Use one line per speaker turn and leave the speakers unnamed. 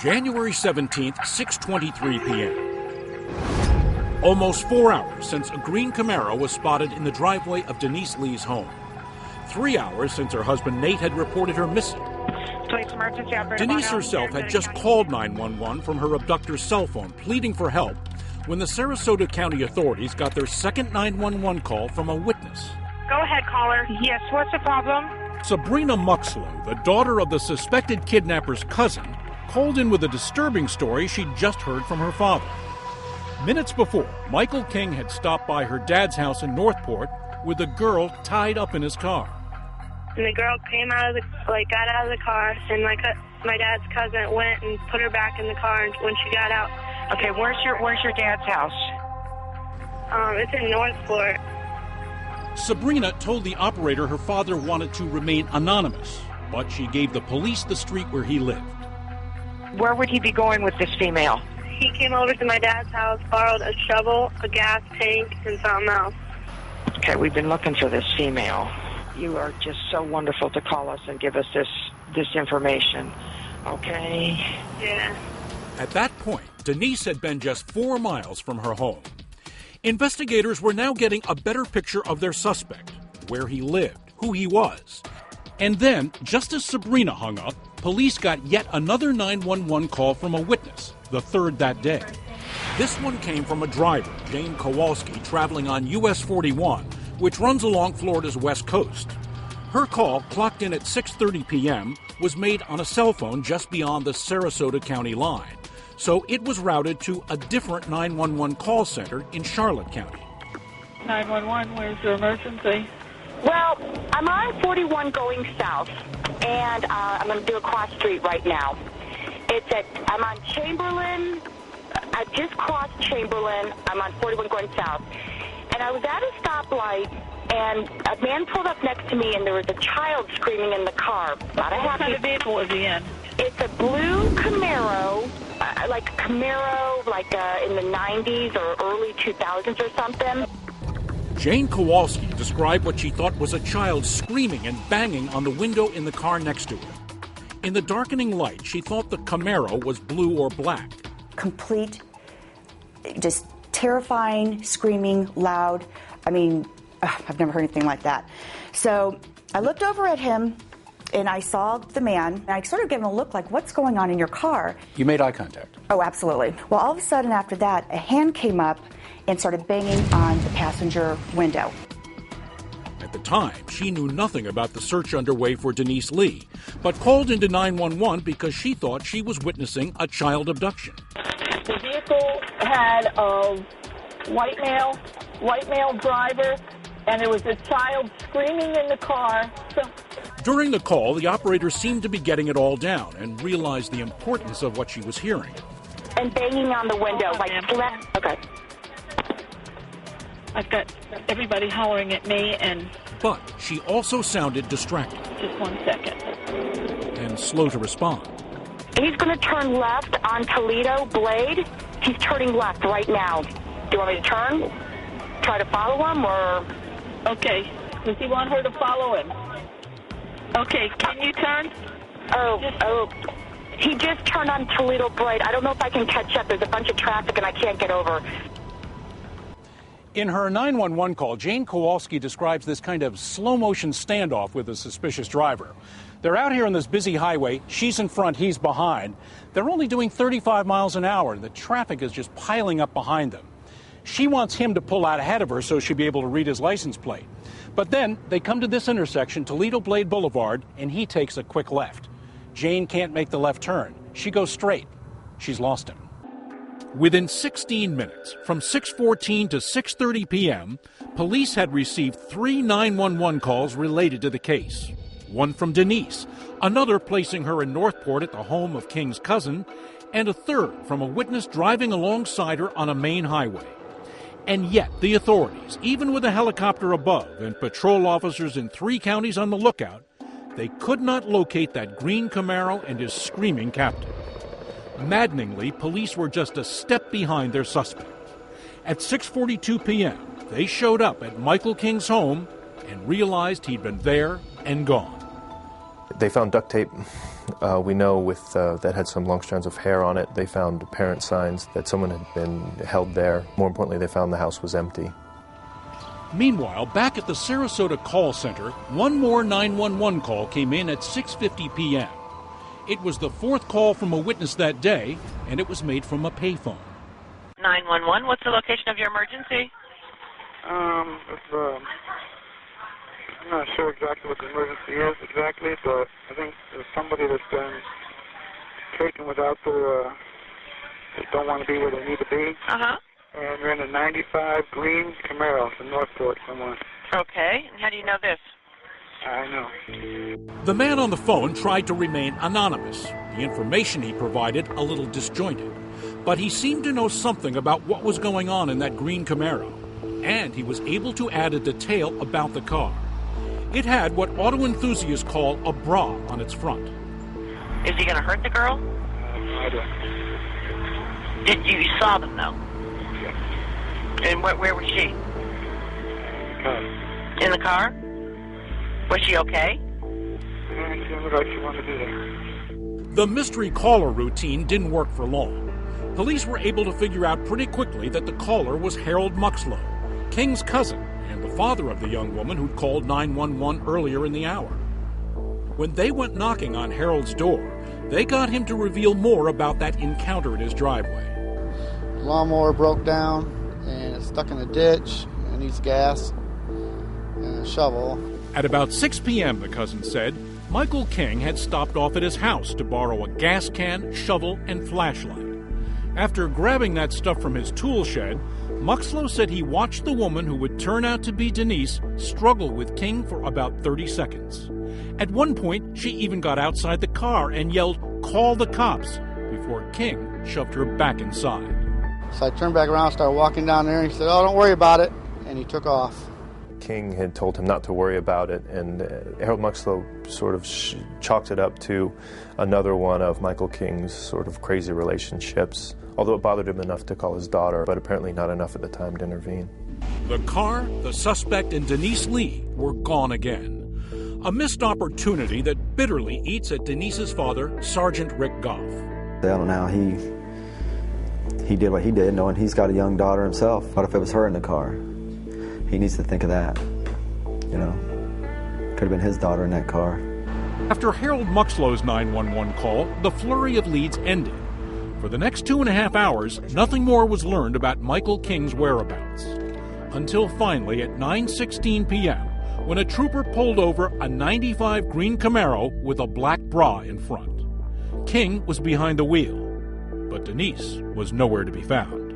January 17th, 6:23 p.m. Almost 4 hours since a green Camaro was spotted in the driveway of Denise Lee's home. 3 hours since her husband Nate had reported her missing. Denise herself had just called 911 from her abductor's cell phone, pleading for help, when the Sarasota County authorities got their second 911 call from a witness.
Go ahead, caller. Yes, what's the problem?
Sabrina Muxlow, the daughter of the suspected kidnapper's cousin, called in with a disturbing story she'd just heard from her father. Minutes before, Michael King had stopped by her dad's house in Northport with a girl tied up in his car.
And the girl came out of got out of the car, and my dad's cousin went and put her back in the car. And when she got out,
okay, where's your dad's house?
It's in Northport.
Sabrina told the operator her father wanted to remain anonymous, but she gave the police the street where he lived.
Where would he be going with this female?
He came over to my dad's house, borrowed a shovel, a gas tank, and something else.
Okay, we've been looking for this female. You are just so wonderful to call us and give us this information. Okay?
Yeah.
At that point, Denise had been just 4 miles from her home. Investigators were now getting a better picture of their suspect, where he lived, who he was. And then, just as Sabrina hung up, police got yet another 911 call from a witness, the third that day. This one came from a driver, Jane Kowalski, traveling on US 41, which runs along Florida's west coast. Her call, clocked in at 6:30 p.m., was made on a cell phone just beyond the Sarasota County line. So it was routed to a different 911 call center in Charlotte County.
911, where's your emergency?
Well, I'm on 41 going south, and I'm going to do a cross street right now. I'm on Chamberlain. I just crossed Chamberlain. I'm on 41 going south. And I was at a stoplight, and a man pulled up next to me, and there was a child screaming in the car. Not a happy.
What kind of vehicle was he in?
It's a blue Camaro, in the 90s or early 2000s or something.
Jane Kowalski described what she thought was a child screaming and banging on the window in the car next to her. In the darkening light, she thought the Camaro was blue or black.
Complete, just terrifying, screaming, loud. I mean, I've never heard anything like that. So I looked over at him, and I saw the man, and I sort of gave him a look like, what's going on in your car?
You made eye contact?
Oh, absolutely. Well, all of a sudden after that, a hand came up and started banging on the passenger window.
At the time, she knew nothing about the search underway for Denise Lee, but called into 911 because she thought she was witnessing a child abduction.
The vehicle had a white male driver, and there was a child screaming in the car.
During the call, the operator seemed to be getting it all down and realized the importance of what she was hearing.
And banging on the window, okay.
I've got everybody hollering at me, and...
But she also sounded distracted.
Just 1 second.
And slow to respond.
He's going to turn left on Toledo Blade. He's turning left right now. Do you want me to turn? Try to follow him, or...
Okay. Does he want her to follow him? Okay, can you turn?
He just turned on Toledo Blade. I don't know if I can catch up. There's a bunch of traffic, and I can't get over.
In her 911 call, Jane Kowalski describes this kind of slow-motion standoff with a suspicious driver. They're out here on this busy highway. She's in front, he's behind. They're only doing 35 miles an hour, and the traffic is just piling up behind them. She wants him to pull out ahead of her so she'll be able to read his license plate. But then they come to this intersection, Toledo Blade Boulevard, and he takes a quick left. Jane can't make the left turn. She goes straight. She's lost him. Within 16 minutes, from 6:14 to 6:30 p.m., police had received 3 911 calls related to the case. One from Denise, another placing her in Northport at the home of King's cousin, and a third from a witness driving alongside her on a main highway. And yet the authorities, even with a helicopter above and patrol officers in 3 counties on the lookout, they could not locate that green Camaro and his screaming captain. Maddeningly, police were just a step behind their suspect. At 6:42 p.m., they showed up at Michael King's home and realized he'd been there and gone.
They found duct tape
We know with that had some long strands of hair on it. They found apparent signs that someone had been held there. More importantly, they found the house was empty.
Meanwhile, back at the Sarasota call center, one more 911 call came in at 6:50 p.m. It was the fourth call from a witness that day, and it was made from a payphone.
911, what's the location of your emergency?
I'm not sure exactly what the emergency is exactly, but I think there's somebody that's been taken without their, they don't want to be where they need to be.
Uh-huh.
And they're in a 95 green Camaro from Northport somewhere.
Okay, and how do you know this?
I know.
The man on the phone tried to remain anonymous. The information he provided a little disjointed. But he seemed to know something about what was going on in that green Camaro. And he was able to add a detail about the car. It had what auto enthusiasts call a bra on its front.
Is he going to hurt the girl?
I don't.
You saw them, though?
Yeah.
And where was she? In the car? Was she okay?
Yeah, she looked like she wanted to do that.
The mystery caller routine didn't work for long. Police were able to figure out pretty quickly that the caller was Harold Muxlow, King's cousin and the father of the young woman who'd called 911 earlier in the hour. When they went knocking on Harold's door, they got him to reveal more about that encounter at his driveway.
Lawnmower broke down and it's stuck in a ditch and needs gas and a shovel.
At about 6 p.m., the cousin said, Michael King had stopped off at his house to borrow a gas can, shovel, and flashlight. After grabbing that stuff from his tool shed, Muxlow said he watched the woman who would turn out to be Denise struggle with King for about 30 seconds. At one point, she even got outside the car and yelled, "Call the cops," before King shoved her back inside.
So I turned back around, started walking down there, and he said, "Oh, don't worry about it," and he took off.
King had told him not to worry about it, and Harold Muxlow sort of chalked it up to another one of Michael King's sort of crazy relationships, although it bothered him enough to call his daughter, but apparently not enough at the time to intervene.
The car, the suspect, and Denise Lee were gone again. A missed opportunity that bitterly eats at Denise's father, Sergeant Rick Goff.
I don't know how he did what he did, knowing he's got a young daughter himself. What if it was her in the car? He needs to think of that, you know. Could have been his daughter in that car.
After Harold Muxlow's 911 call, the flurry of leads ended. For the next 2.5 hours, nothing more was learned about Michael King's whereabouts. Until finally, at 9:16 p.m., when a trooper pulled over a 95 green Camaro with a black bra in front. King was behind the wheel, but Denise was nowhere to be found.